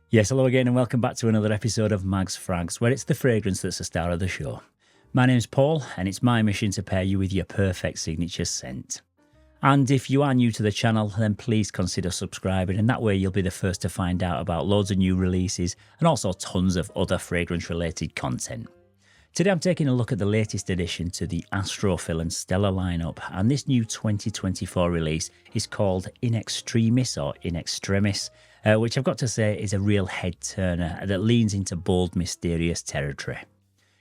Yes, hello again and welcome back to another episode of Mags Frags, where it's the fragrance that's the star of the show. My name's Paul and it's my mission to pair you with your perfect signature scent. And if you are new to the channel, then please consider subscribing, and that way you'll be the first to find out about loads of new releases and also tons of other fragrance related content. Today I'm taking a look at the latest addition to the Astrophil Stella lineup, and this new 2024 release is called In Extremis or In Extremis, which I've got to say is a real head turner that leans into bold, mysterious territory.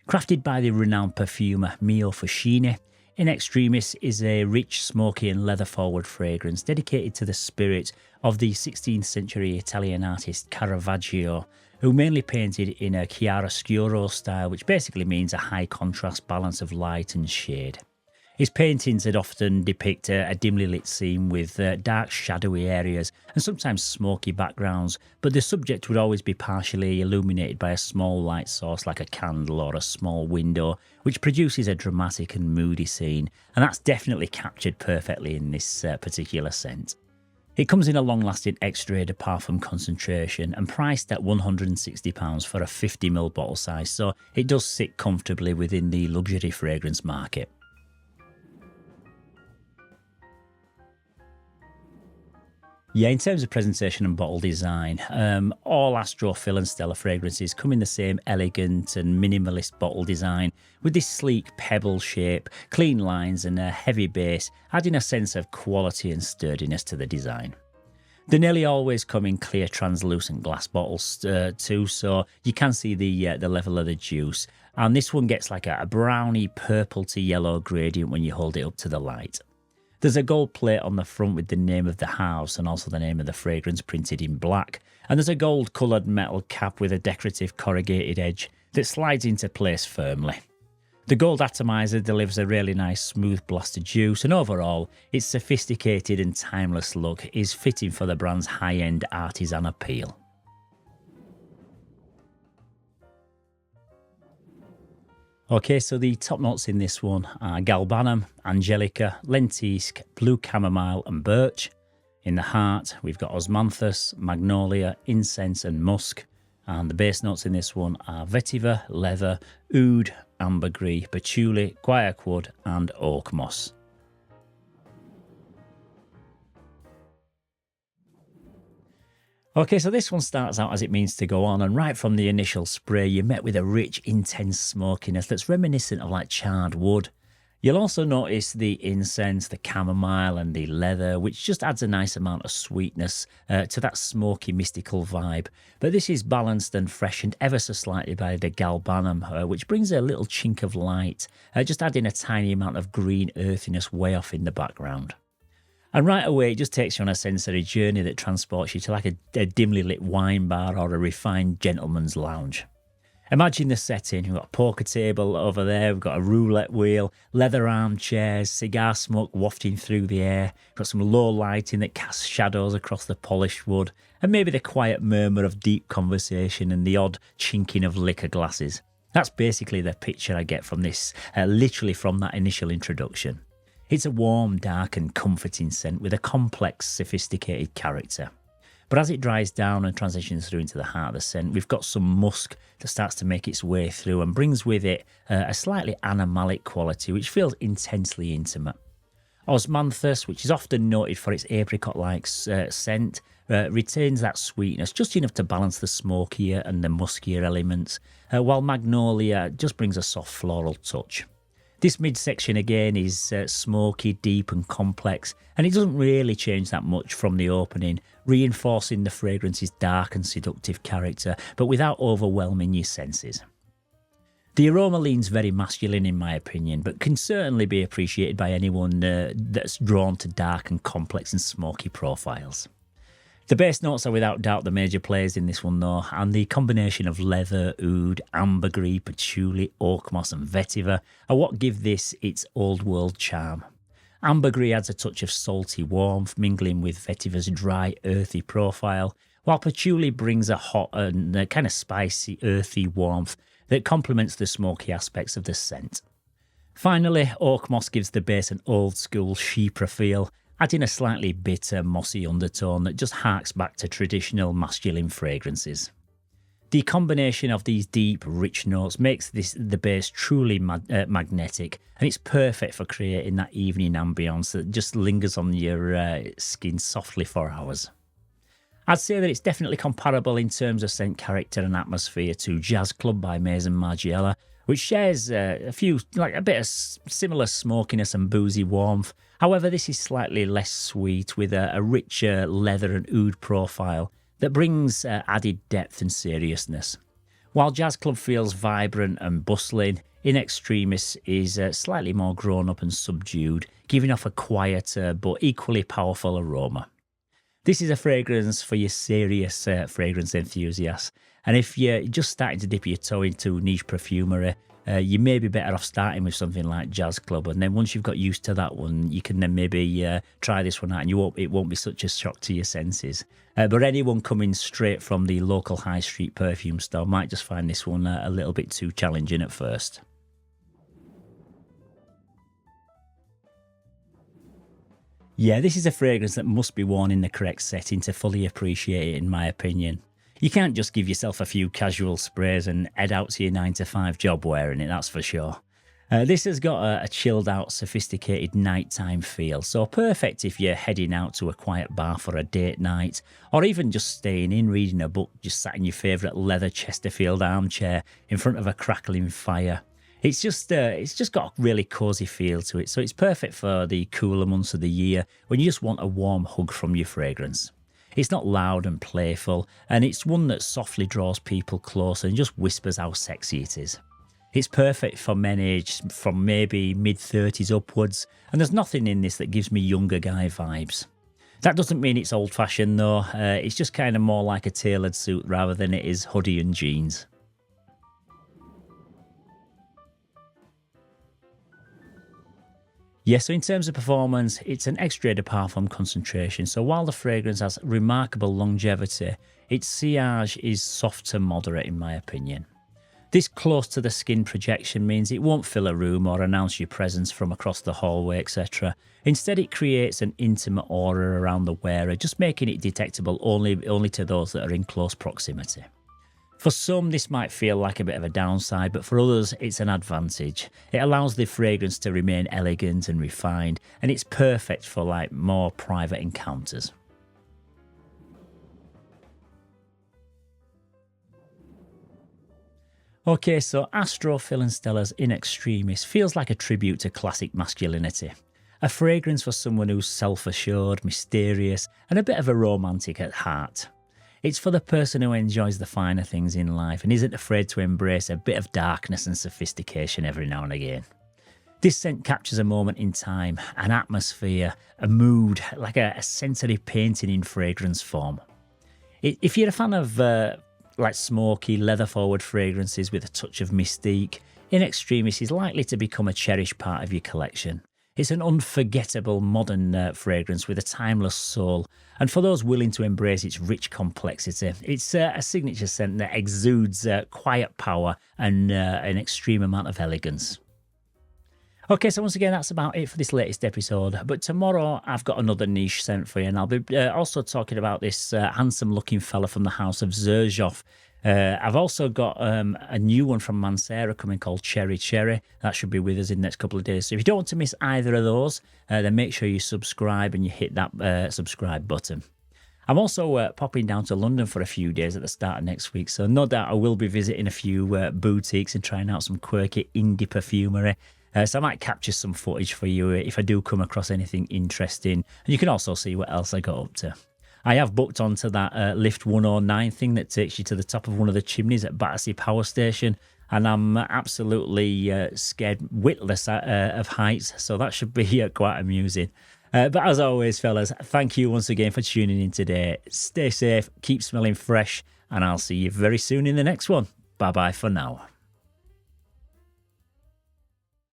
Crafted by the renowned perfumer Meo Fusciuni, In Extremis is a rich, smoky and leather-forward fragrance dedicated to the spirit of the 16th century Italian artist Caravaggio, who mainly painted in a chiaroscuro style, which basically means a high contrast balance of light and shade. His paintings would often depict a dimly lit scene with dark shadowy areas and sometimes smoky backgrounds, but the subject would always be partially illuminated by a small light source like a candle or a small window, which produces a dramatic and moody scene, and that's definitely captured perfectly in this particular scent. It comes in a long-lasting extrait de parfum concentration and priced at £160 for a 50ml bottle size, so it does sit comfortably within the luxury fragrance market. Yeah, in terms of presentation and bottle design, all Astrophil Stella fragrances come in the same elegant and minimalist bottle design, with this sleek pebble shape, clean lines and a heavy base, adding a sense of quality and sturdiness to the design. They nearly always come in clear translucent glass bottles too, so you can see the level of the juice, and this one gets like a browny purple to yellow gradient when you hold it up to the light. There's a gold plate on the front with the name of the house and also the name of the fragrance printed in black. And there's a gold coloured metal cap with a decorative corrugated edge that slides into place firmly. The gold atomizer delivers a really nice smooth blast of juice, and overall, its sophisticated and timeless look is fitting for the brand's high-end artisan appeal. Okay, so the top notes in this one are galbanum, angelica, lentisque, blue chamomile and birch. In the heart, we've got osmanthus, magnolia, incense and musk. And the base notes in this one are vetiver, leather, oud, ambergris, patchouli, guaiac and oak moss. Okay, so this one starts out as it means to go on, and right from the initial spray you're met with a rich, intense smokiness that's reminiscent of like charred wood. You'll also notice the incense, the chamomile and the leather, which just adds a nice amount of sweetness to that smoky, mystical vibe. But this is balanced and freshened ever so slightly by the galbanum, which brings a little chink of light, just adding a tiny amount of green earthiness way off in the background. And right away, it just takes you on a sensory journey that transports you to like a dimly lit wine bar or a refined gentleman's lounge. Imagine the setting. We've got a poker table over there, we've got a roulette wheel, leather armchairs, cigar smoke wafting through the air, we've got some low lighting that casts shadows across the polished wood, and maybe the quiet murmur of deep conversation and the odd chinking of liquor glasses. That's basically the picture I get from this, literally from that initial introduction. It's a warm, dark and comforting scent with a complex, sophisticated character. But as it dries down and transitions through into the heart of the scent, we've got some musk that starts to make its way through and brings with it a slightly animalic quality which feels intensely intimate. Osmanthus, which is often noted for its apricot-like scent, retains that sweetness just enough to balance the smokier and the muskier elements, while magnolia just brings a soft floral touch. This midsection again is smoky, deep and complex, and it doesn't really change that much from the opening, reinforcing the fragrance's dark and seductive character, but without overwhelming your senses. The aroma leans very masculine in my opinion, but can certainly be appreciated by anyone that's drawn to dark and complex and smoky profiles. The base notes are without doubt the major players in this one though, and the combination of leather, oud, ambergris, patchouli, oak moss and vetiver are what give this its old world charm. Ambergris adds a touch of salty warmth, mingling with vetiver's dry, earthy profile, while patchouli brings a hot and kind of spicy, earthy warmth that complements the smoky aspects of the scent. Finally, oak moss gives the base an old school chypre feel, adding a slightly bitter, mossy undertone that just harks back to traditional masculine fragrances. The combination of these deep, rich notes makes the base truly magnetic, and it's perfect for creating that evening ambience that just lingers on your skin softly for hours. I'd say that it's definitely comparable in terms of scent character and atmosphere to Jazz Club by Maison Margiela, which shares a bit of similar smokiness and boozy warmth. However, this is slightly less sweet with a richer leather and oud profile that brings added depth and seriousness. While Jazz Club feels vibrant and bustling, In Extremis is slightly more grown up and subdued, giving off a quieter but equally powerful aroma. This is a fragrance for your serious fragrance enthusiasts, and if you're just starting to dip your toe into niche perfumery, you may be better off starting with something like Jazz Club, and then once you've got used to that one, you can then maybe try this one out, and it won't be such a shock to your senses. But anyone coming straight from the local high street perfume store might just find this one a little bit too challenging at first. Yeah, this is a fragrance that must be worn in the correct setting to fully appreciate it, in my opinion. You can't just give yourself a few casual sprays and head out to your 9-to-5 job wearing it, that's for sure. This has got a chilled out, sophisticated nighttime feel, so perfect if you're heading out to a quiet bar for a date night, or even just staying in reading a book just sat in your favourite leather Chesterfield armchair in front of a crackling fire. It's just got a really cosy feel to it, so it's perfect for the cooler months of the year when you just want a warm hug from your fragrance. It's not loud and playful, and it's one that softly draws people closer and just whispers how sexy it is. It's perfect for men aged from maybe mid-30s upwards, and there's nothing in this that gives me younger guy vibes. That doesn't mean it's old-fashioned though, it's just kind of more like a tailored suit rather than it is hoodie and jeans. Yeah, so in terms of performance, it's an extrait de parfum concentration. So while the fragrance has remarkable longevity, its sillage is soft to moderate in my opinion. This close to the skin projection means it won't fill a room or announce your presence from across the hallway, etc. Instead, it creates an intimate aura around the wearer, just making it detectable only to those that are in close proximity. For some, this might feel like a bit of a downside, but for others, it's an advantage. It allows the fragrance to remain elegant and refined, and it's perfect for more private encounters. Okay, so Astrophil Stella's In Extremis feels like a tribute to classic masculinity. A fragrance for someone who's self-assured, mysterious, and a bit of a romantic at heart. It's for the person who enjoys the finer things in life and isn't afraid to embrace a bit of darkness and sophistication every now and again. This scent captures a moment in time, an atmosphere, a mood, like a sensory painting in fragrance form. If you're a fan of smoky, leather-forward fragrances with a touch of mystique, In Extremis is likely to become a cherished part of your collection. It's an unforgettable modern fragrance with a timeless soul, and for those willing to embrace its rich complexity, it's a signature scent that exudes quiet power and an extreme amount of elegance. Okay, so once again, that's about it for this latest episode. But tomorrow, I've got another niche scent for you, and I'll be also talking about this handsome-looking fella from the house of Xerjoff. I've also got a new one from Mancera coming called Cherry Cherry. That should be with us in the next couple of days. So if you don't want to miss either of those, then make sure you subscribe and you hit that subscribe button. I'm also popping down to London for a few days at the start of next week, so no doubt I will be visiting a few boutiques and trying out some quirky indie perfumery. So I might capture some footage for you if I do come across anything interesting. And you can also see what else I got up to. I have booked onto that Lift 109 thing that takes you to the top of one of the chimneys at Battersea Power Station. And I'm absolutely scared witless of heights, so that should be quite amusing. But as always, fellas, thank you once again for tuning in today. Stay safe, keep smelling fresh, and I'll see you very soon in the next one. Bye-bye for now.